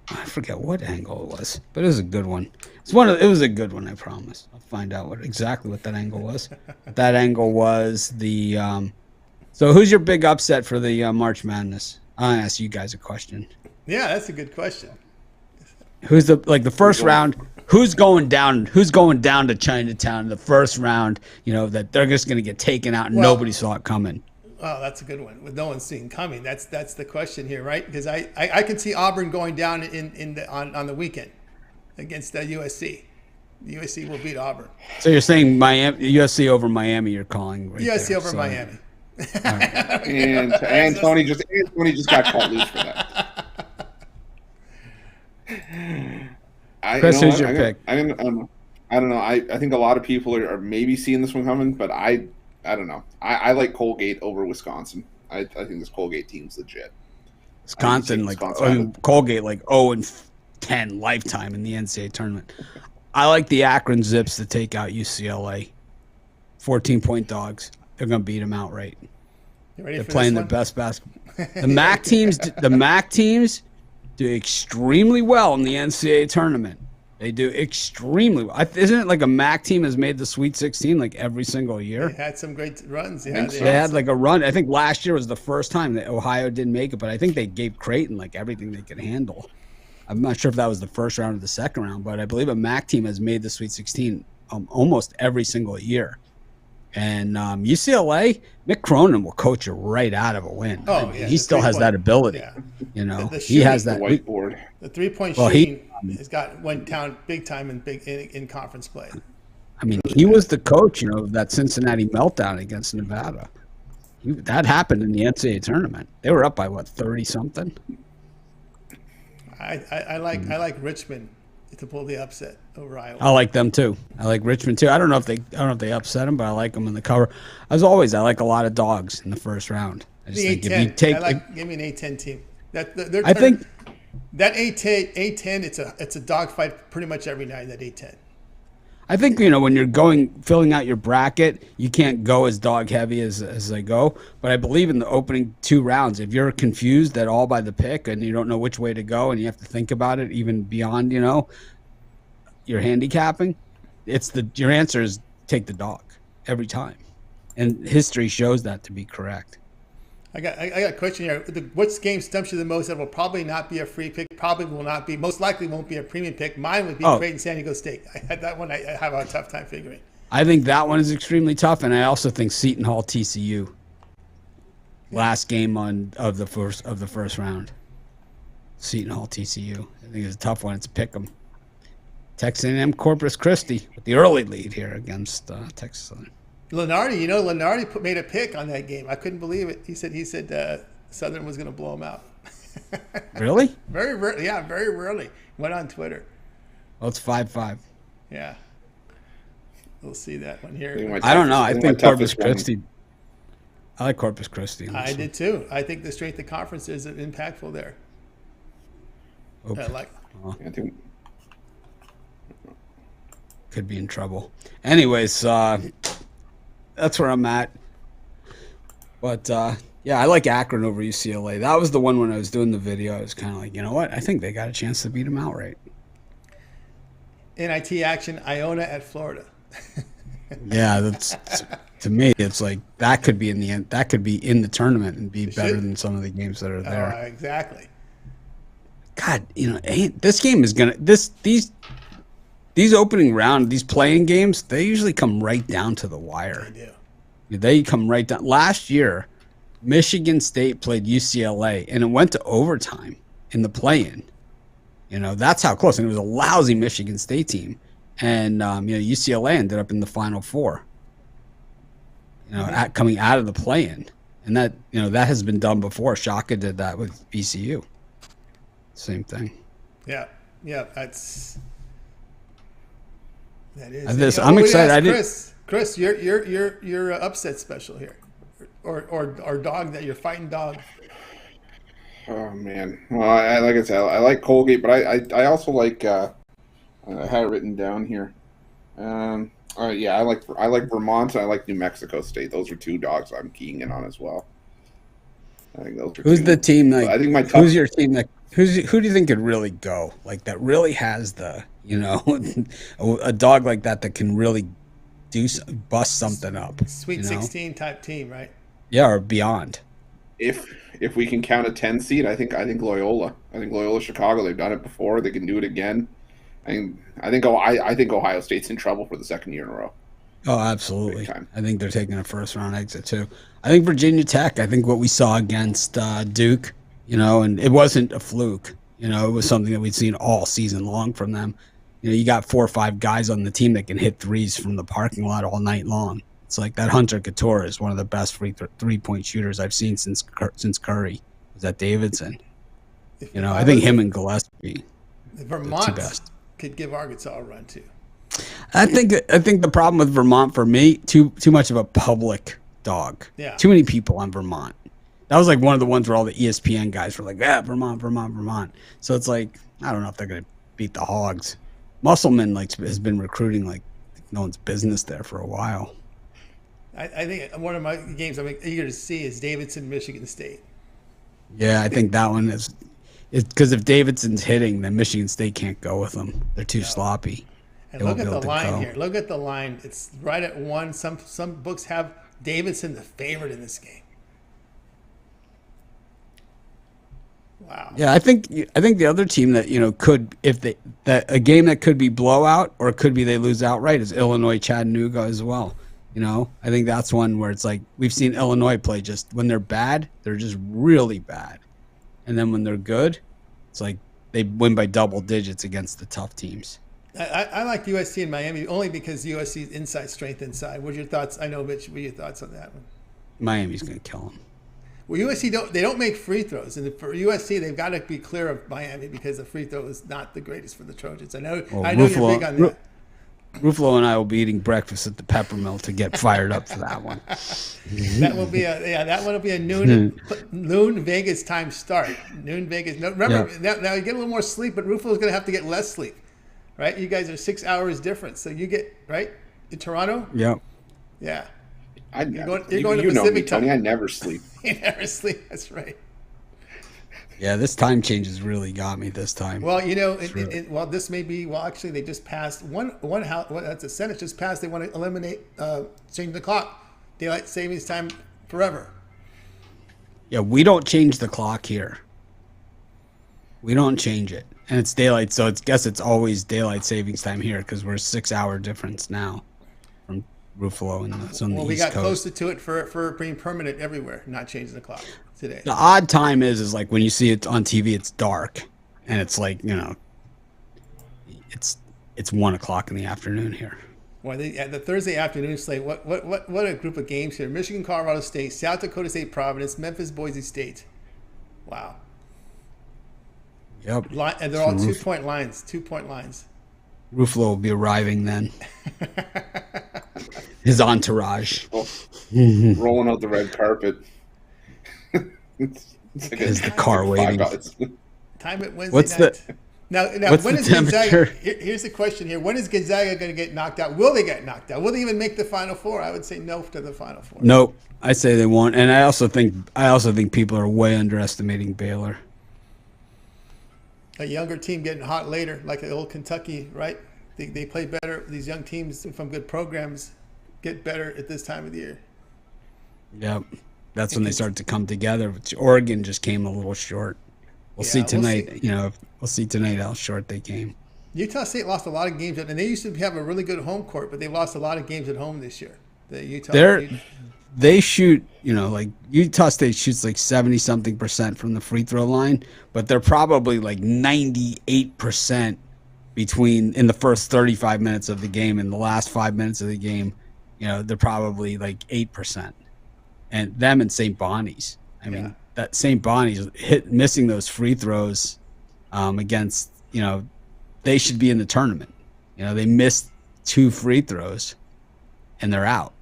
I forget what angle it was, but it was a good one. It was a good one, I promise. I'll find out exactly what that angle was. That angle was the. So who's your big upset for the March Madness? I'll ask you guys a question. Yeah, that's a good question. Who's the first round? Who's going down? Who's going down to Chinatown in the first round? That they're just going to get taken out and nobody saw it coming. Oh, that's a good one. With no one seeing coming, that's the question here, right? Because I can see Auburn going down on the weekend against USC. USC will beat Auburn. So you're saying USC over Miami? You're calling right USC there. over Miami. Right. and Tony just got caught loose for that. Chris, who's your pick? I don't know. I think a lot of people are maybe seeing this one coming, but I don't know. I like Colgate over Wisconsin. I think this Colgate team's legit. Wisconsin Colgate 0-10 lifetime in the NCAA tournament. I like the Akron Zips to take out UCLA 14-point dogs. They're going to beat them outright. They're playing their best basketball. The MAC teams do extremely well in the NCAA tournament. They do extremely well. Isn't it like a MAC team has made the Sweet 16 like every single year? They had some great runs. They had like a run. I think last year was the first time that Ohio didn't make it, but I think they gave Creighton like everything they could handle. I'm not sure if that was the first round or the second round, but I believe a MAC team has made the Sweet 16 almost every single year. And UCLA, Mick Cronin will coach you right out of a win. Oh, I mean, yeah, he still has that ability. Yeah. You know, The he has that whiteboard. The 3-point shooting has went down big time in conference play. I mean, he was the coach, you know, of that Cincinnati meltdown against Nevada. That happened in the NCAA tournament. They were up by what, 30-something? I like Richmond to pull the upset over Iowa. I like them too. I like Richmond too. I don't know if they upset them, but I like them in the cover. As always, I like a lot of dogs in the first round. I just think if you take, give me an A-10 team. I think that A-10 it's a dogfight pretty much every night. That A-10. I think, you know, when you're filling out your bracket, you can't go as dog heavy as they go. But I believe in the opening 2 rounds, if you're confused at all by the pick and you don't know which way to go and you have to think about it even beyond, you know, your handicapping, your answer is take the dog every time. And history shows that to be correct. I got a question here. Which game stumps you the most that will probably not be a free pick, probably will not be, most likely won't be a premium pick? Mine would be Creighton San Diego State. I had that one. I have a tough time figuring. I think that one is extremely tough, and I also think Seton Hall TCU. Last game of the first round. Seton Hall TCU. I think it's a tough one. It's a pick 'em. Texas A&M Corpus Christi with the early lead here against Texas Southern. Lenardi made a pick on that game. I couldn't believe it. He said Southern was going to blow him out. Really? Very rarely. Went on Twitter. Well, it's 5-5. Yeah. We'll see that one here. I don't know. I think Corpus Christi. I like Corpus Christi. I did too. I think the strength of conference is impactful there. I think could be in trouble. Anyways, that's where I'm at. But yeah, I like Akron over UCLA. That was the one when I was doing the video. I was kind of like, you know what? I think they got a chance to beat them outright. NIT action, Iona at Florida. Yeah, that's to me. It's like that could be in the end. That could be in the tournament and be better than some of the games that are there. Exactly. God, you know, this game is gonna these opening round, these playing games, they usually come right down to the wire. They do. They come right down. Last year, Michigan State played UCLA, and it went to overtime in the play-in. You know, that's how close. And it was a lousy Michigan State team. And, you know, UCLA ended up in the Final Four, you know, coming out of the play-in. And that, you know, that has been done before. Shaka did that with VCU. Same thing. Yeah. That is. I'm excited. Chris, your upset special here, or dog that you're fighting dog. Oh man, well, like I said, I like Colgate, but I also like. I had it written down here. Yeah, I like Vermont and I like New Mexico State. Those are 2 dogs I'm keying in on as well. I think those are. Who's the team? Like, I think who's your team? That who do you think could really go? Like that really has the, you know, a dog like that can really bust something up. Sweet 16 type team, right? Yeah, or beyond. If we can count a 10 seed, I think Loyola. I think Loyola Chicago. They've done it before. They can do it again. I think Ohio State's in trouble for the 2nd year in a row. Oh, absolutely. I think they're taking a first-round exit, too. I think Virginia Tech, I think what we saw against Duke, you know, and it wasn't a fluke. You know, it was something that we'd seen all season long from them. You know, you got 4 or 5 guys on the team that can hit threes from the parking lot all night long. It's like that Hunter Couture is one of the best three-point shooters I've seen since Curry. Was that Davidson? You know, I think him and Gillespie. Vermont could give Arkansas a run, too. I think the problem with Vermont for me, too much of a public dog. Yeah. Too many people on Vermont. That was like one of the ones where all the ESPN guys were like, Vermont. So it's like, I don't know if they're going to beat the Hogs. Musselman has been recruiting like no one's business there for a while. I think one of my games I'm eager to see is Davidson, Michigan State. Yeah, I think that one is because if Davidson's hitting, then Michigan State can't go with them. They're too sloppy. And look at the line here. Look at the line. It's right at 1. Some books have Davidson the favorite in this game. Wow. Yeah, I think the other team that could a game that could be blowout or it could be they lose outright is Illinois Chattanooga as well. I think that's one where it's like we've seen Illinois play just when they're bad, they're just really bad, and then when they're good, it's like they win by double digits against the tough teams. I like USC and Miami only because USC's inside strength inside. What's your thoughts? I know, Mitch. What are your thoughts on that one? Miami's going to kill them. Well, USC don't make free throws, and for USC they've got to be clear of Miami because the free throw is not the greatest for the Trojans. I know you're big on that. Ruffolo and I will be eating breakfast at the Peppermill to get fired up for that one. That will be a noon Vegas time start. Noon Vegas. No, remember now you get a little more sleep, but Ruffolo's going to have to get less sleep, right? You guys are 6 hours different, so you get right in Toronto. Yep. Yeah. You're going to Pacific Pacific time. time. I never sleep. You never sleep. That's right. Yeah, this time change has really got me this time. Well, this may be. Well, actually, they just passed one house. That's the Senate just passed. They want to eliminate change the clock, daylight savings time forever. Yeah, we don't change the clock here. We don't change it, and it's daylight. So I guess it's always daylight savings time here because we're a 6 hour difference now from Ruffalo and it's on the East Coast. We got closer to it for being permanent everywhere, not changing the clock today. The odd time is like when you see it on TV, it's dark, and it's like it's 1 o'clock in the afternoon here. Well, the Thursday afternoon slate. What a group of games here! Michigan, Colorado State, South Dakota State, Providence, Memphis, Boise State. Wow. Yep. And they're all 2-point lines. 2-point lines. Ruffalo will be arriving then. His entourage. Rolling out the red carpet. It's like is the car waiting? Time at Wednesday night. Now what's when the is temperature? Gonzaga? Here's the question here: when is Gonzaga going to get knocked out? Will they get knocked out? Will they even make the Final Four? I would say no to the Final Four. Nope. I say they won't, and I also think people are way underestimating Baylor. A younger team getting hot later, like the old Kentucky, right? They play better. These young teams from good programs get better at this time of the year. Yep. That's when they start to come together. Oregon just came a little short. We'll see tonight. We'll see tonight how short they came. Utah State lost a lot of games, and they used to have a really good home court, but they lost a lot of games at home this year. They shoot, like Utah State shoots like 70-something% from the free throw line, but they're probably like 98% in the first 35 minutes of the game and the last 5 minutes of the game. They're probably like 8%. And them and St. Bonnie's. I mean, that St. Bonnie's missing those free throws against, they should be in the tournament. They missed 2 free throws and they're out.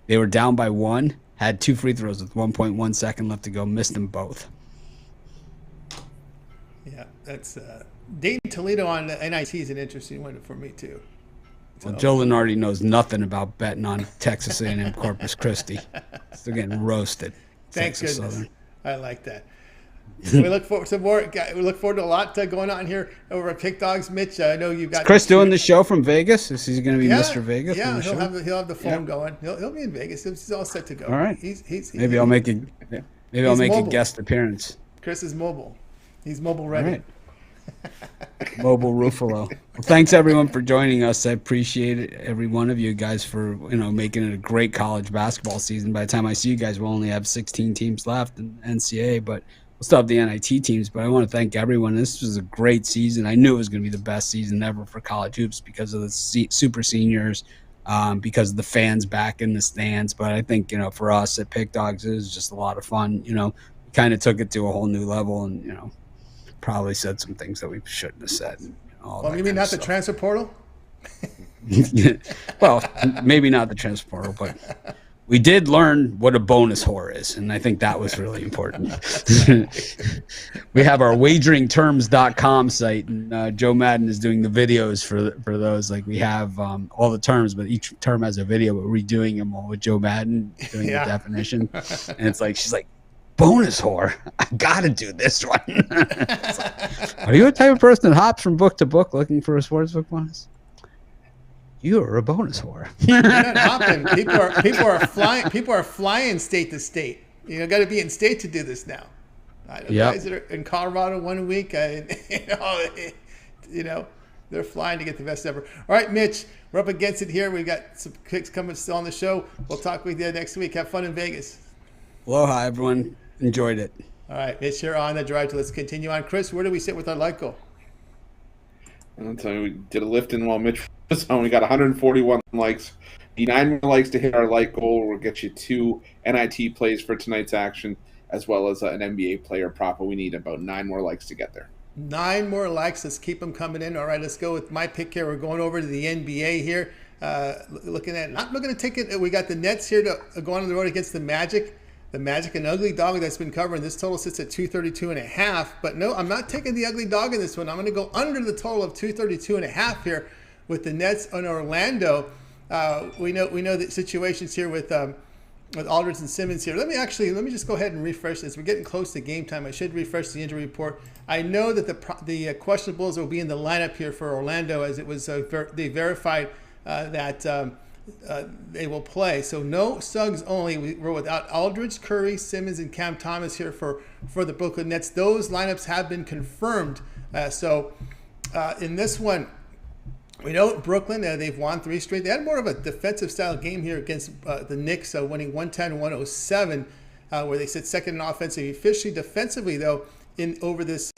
They were down by 1, had 2 free throws with 1.1 second left to go, missed them both. Yeah, that's Dayton Toledo on the NIT is an interesting one for me too. Well, Joe Lenardi knows nothing about betting on Texas A&M Corpus Christi. Still getting roasted. Thank Texas goodness. Southern. I like that. We look forward to more. We look forward to a lot going on here over at Pick Dogs. Mitch, I know you've got. Is Chris doing the show from Vegas? Is he going to be Mr. Vegas? Yeah, he'll have the phone going. He'll be in Vegas. He's all set to go. All right. Maybe I'll make a guest appearance. Chris is mobile. He's mobile ready. All right. Mobile Ruffalo. Well, thanks everyone for joining us. I appreciate it, every one of you guys for making it a great college basketball season. By the time I see you guys, we'll only have 16 teams left in NCAA, but we'll still have the NIT teams. But I want to thank everyone. This was a great season. I knew it was going to be the best season ever for college hoops because of the super seniors, because of the fans back in the stands. But I think for us at Pick Dogs, it was just a lot of fun. We kind of took it to a whole new level, and probably said some things that we shouldn't have said. Well, you mean not the transfer portal? Well, maybe not the transfer portal, but we did learn what a bonus whore is, and I think that was really important. We have our wageringterms.com site, and Joe Madden is doing the videos for those. Like, we have all the terms, but each term has a video, but we're redoing them all with Joe Madden doing the definition. And it's like, she's like, bonus whore, I gotta do this one. Like, are you a type of person that hops from book to book looking for a sportsbook bonus? You're a bonus whore. You're not hopping. People are flying state to state. You know, got to be in state to do this now. I know guys that are in Colorado 1 week. You know, they're flying to get the best ever. All right, Mitch, we're up against it here. We've got some picks coming still on the show. We'll talk with you next week. Have fun in Vegas. Aloha, everyone. Enjoyed it. All right, Mitch, you're on the drive. Let's continue on. Chris, where do we sit with our like goal? I'll tell you, we did a lift-in while Mitch was on. We got 141 likes. The 9 more likes to hit our like goal will get you 2 NIT plays for tonight's action, as well as an NBA player prop. We need about 9 more likes to get there. 9 more likes. Let's keep them coming in. All right, let's go with my pick here. We're going over to the NBA here. Not looking to take it. We got the Nets here to go on the road against the Magic. The Magic, an ugly dog that's been covering. This total sits at 232.5. But no, I'm not taking the ugly dog in this one. I'm going to go under the total of 232.5 here with the Nets on Orlando. We know the situations here with Aldridge and Simmons here. Let me just go ahead and refresh this. We're getting close to game time. I should refresh the injury report. I know that the questionables will be in the lineup here for Orlando, as it was they verified that they will play. So no Suggs only. We're without Aldridge, Curry, Simmons, and Cam Thomas here for the Brooklyn Nets. Those lineups have been confirmed. In this one, we know Brooklyn, they've won 3 straight. They had more of a defensive style game here against the Knicks, winning 110-107, where they sit second in offensive efficiency. Defensively, though, over this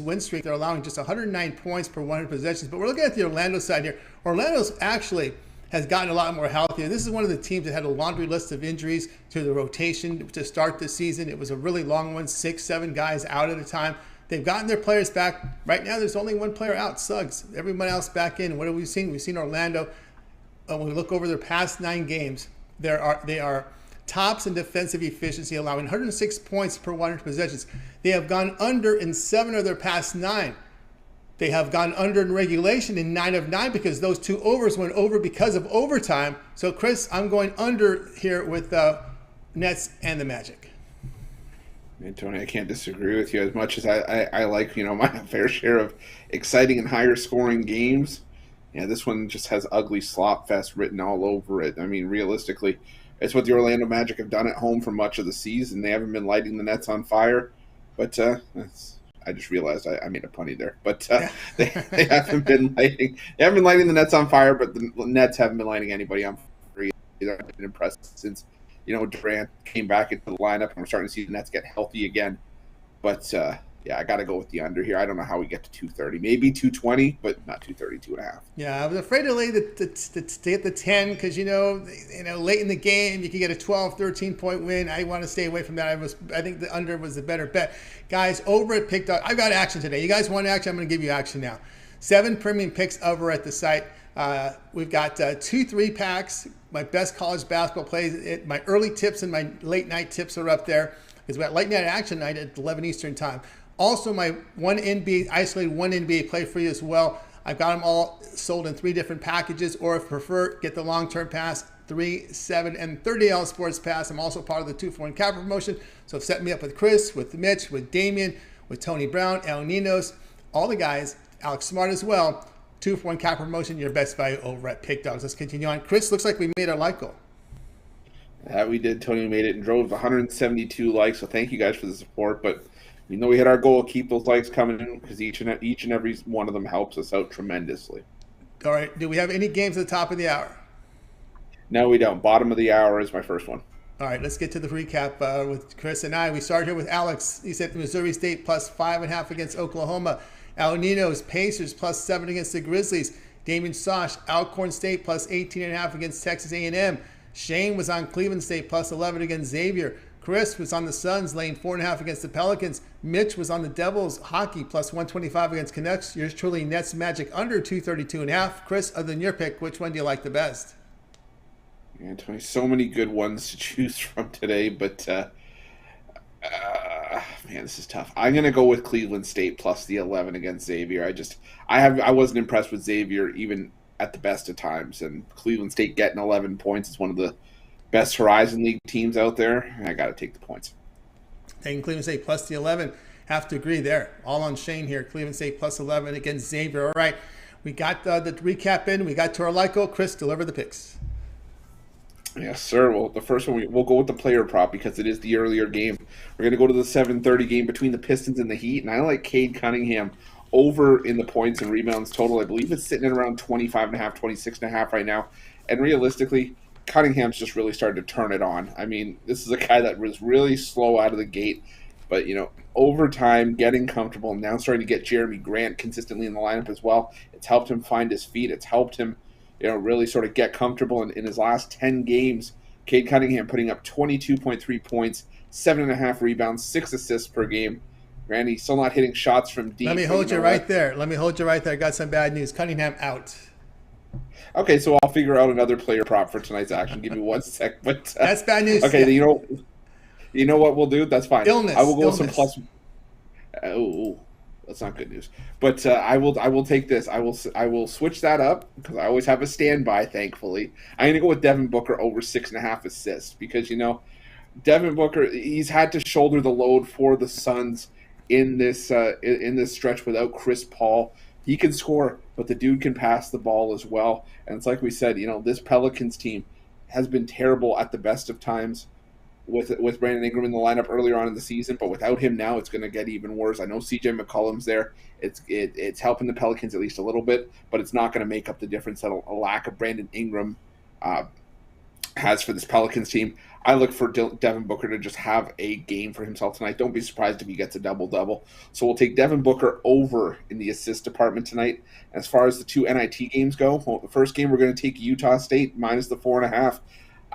win streak, they're allowing just 109 points per 100 possessions. But we're looking at the Orlando side here. Orlando's actually has gotten a lot more healthier. This is one of the teams that had a laundry list of injuries to the rotation to start the season. It was a really long one, 6-7 guys out at a time. They've gotten their players back. Right now, there's only one player out, Suggs. Everyone else back in. What have we seen? We've seen Orlando. When we look over their past 9 games, they are tops in defensive efficiency, allowing 106 points per 100 possessions. They have gone under in 7 of their past 9. They have gone under in regulation in 9 of 9 because those 2 overs went over because of overtime. So, Chris, I'm going under here with Nets and the Magic. And Tony, I can't disagree with you as much as I like, my fair share of exciting and higher scoring games. Yeah, this one just has ugly slop fest written all over it. I mean, realistically, it's what the Orlando Magic have done at home for much of the season. They haven't been lighting the Nets on fire, but I just realized I made a punny there. But they haven't been lighting the Nets on fire, but the Nets haven't been lighting anybody on fire either. I've been impressed since Durant came back into the lineup, and we're starting to see the Nets get healthy again. But I got to go with the under here. I don't know how we get to 230, maybe 220, but not 232.5. Yeah, I was afraid to lay to get the 10 because late in the game you can get a 12, 13-point win. I want to stay away from that. I think the under was the better bet. Guys, over at Pick Dog, I've got action today. You guys want action? I'm going to give you action now. 7 premium picks over at the site. We've got 2 3-packs. My best college basketball plays. My early tips and my late night tips are up there. Because we got late night action night at 11 Eastern time. Also, my isolated one NBA play for you as well. I've got them all sold in 3 different packages, or if you prefer, get the long-term pass, 3, 7, and 30 sports pass. I'm also part of the 2-for-1 cap promotion. So set me up with Chris, with Mitch, with Damian, with Tony Brown, El Ninos, all the guys, Alex Smart as well. 2-for-1 cap promotion, your best value over at Pick Dogs. Let's continue on. Chris, looks like we made our like goal. We did. Tony made it and drove 172 likes. So thank you guys for the support. But we know we hit our goal. Keep those likes coming in because each and every one of them helps us out tremendously. All right. Do we have any games at the top of the hour? No, we don't. Bottom of the hour is my first one. All right. Let's get to the recap with Chris and I. We start here with Alex. He said Missouri State plus 5.5 against Oklahoma. El Ninos, Pacers plus 7 against the Grizzlies. Damian Sosh, Alcorn State plus 18.5 against Texas A&M. Shane was on Cleveland State plus 11 against Xavier. Chris was on the Suns laying 4.5 against the Pelicans. Mitch was on the Devils hockey plus 125 against Canucks. Yours truly, Nets Magic under 232.5. Chris, other than your pick, which one do you like the best? Yeah, Tony, so many good ones to choose from today, but man, this is tough. I'm gonna go with Cleveland State plus the 11 against Xavier. I wasn't impressed with Xavier even at the best of times, and Cleveland State getting 11 points is one of the best Horizon League teams out there. I got to take the points. Taking Cleveland State plus the 11. Have to agree there. All on Shane here. Cleveland State plus 11 against Xavier. All right, we got the recap in. We got Torlico. Chris, deliver the picks. Yes, sir. Well, the first one, we'll go with the player prop because it is the earlier game. We're going to go to the 7:30 game between the Pistons and the Heat, and I like Cade Cunningham over in the points and rebounds total. I believe it's sitting at around 25.5, 26.5 right now. And realistically, Cunningham's just really started to turn it on. I mean, this is a guy that was really slow out of the gate, but, over time, getting comfortable, now starting to get Jeremy Grant consistently in the lineup as well. It's helped him find his feet. It's helped him really sort of get comfortable in his last 10 games. Cade Cunningham putting up 22.3 points, 7.5 rebounds, 6 assists per game. Randy still not hitting shots from deep. Let me hold you right there. I got some bad news. Cunningham out. Okay, so I'll figure out another player prop for tonight's action. Give me 1 sec. But that's bad news. Okay, yeah. You know what we'll do? That's fine. Illness. I will go with some plus. Oh, that's not good news. But I will take this. I will switch that up because I always have a standby. Thankfully, I'm going to go with Devin Booker over 6.5 assists because Devin Booker, he's had to shoulder the load for the Suns in this stretch without Chris Paul. He can score, but the dude can pass the ball as well. And it's like we said, this Pelicans team has been terrible at the best of times with Brandon Ingram in the lineup earlier on in the season, but without him now, it's going to get even worse. I know CJ McCollum's there. It's helping the Pelicans at least a little bit, but it's not going to make up the difference that a lack of Brandon Ingram has for this Pelicans team. I look for Devin Booker to just have a game for himself tonight. Don't be surprised if he gets a double-double. So we'll take Devin Booker over in the assist department tonight. As far as the two NIT games go, the first game we're going to take Utah State minus the 4.5.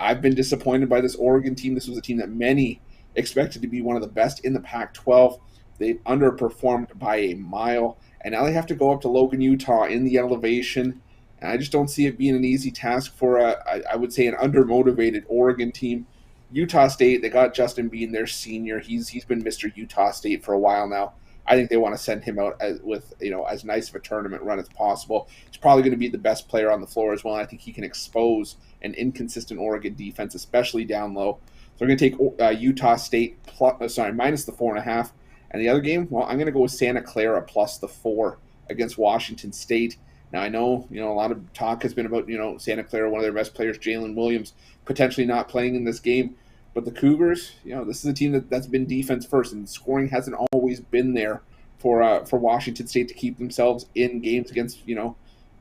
I've been disappointed by this Oregon team. This was a team that many expected to be one of the best in the Pac-12. They've underperformed by a mile, and now they have to go up to Logan, Utah in the elevation. And I just don't see it being an easy task for, I would say, an undermotivated Oregon team. Utah State, they got Justin Bean, their senior. He's been Mr. Utah State for a while now. I think they want to send him out with as nice of a tournament run as possible. He's probably going to be the best player on the floor as well, and I think he can expose an inconsistent Oregon defense, especially down low. So we're going to take Utah State minus the 4.5. And the other game, well, I'm going to go with Santa Clara plus the 4 against Washington State. Now, I know, a lot of talk has been about, Santa Clara, one of their best players, Jalen Williams, potentially not playing in this game. But the Cougars, this is a team that's been defense first, and scoring hasn't always been there for Washington State to keep themselves in games against,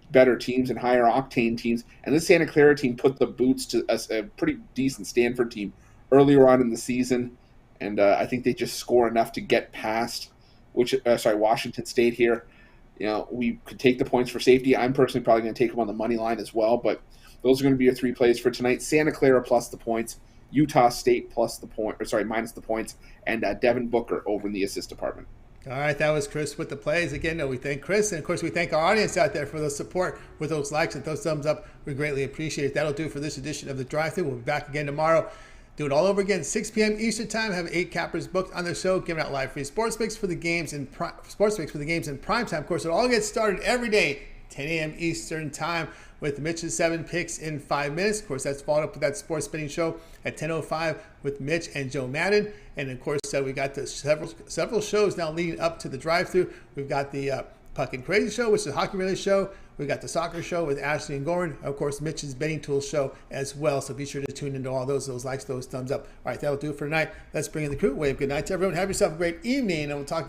better teams and higher octane teams. And this Santa Clara team put the boots to a pretty decent Stanford team earlier on in the season. And I think they just score enough to get past Washington State here. We could take the points for safety. I'm personally probably going to take them on the money line as well. But those are going to be your 3 plays for tonight. Santa Clara plus the points, Utah State minus the points, and Devin Booker over in the assist department. All right, that was Chris with the plays. Again, we thank Chris, and of course we thank our audience out there for the support with those likes and those thumbs up. We greatly appreciate it. That'll do it for this edition of The Drive-Thru. We'll be back again tomorrow. Do it all over again, 6 p.m. Eastern Time. Have 8 cappers booked on the show, giving out live free sports picks for the games in prime time. Of course, it all gets started every day, 10 a.m. Eastern Time, with Mitch's 7 picks in 5 minutes. Of course, that's followed up with that sports betting show at 10:05 with Mitch and Joe Madden. And of course, we got the several shows now leading up to the drive-thru. We've got the Puck and Crazy show, which is a hockey related show. We got the soccer show with Ashley and Gorin. Of course, Mitch's betting tools show as well. So be sure to tune into all those likes, those thumbs up. All right, that'll do it for tonight. Let's bring in the crew. Wave good night to everyone. Have yourself a great evening, and we'll talk again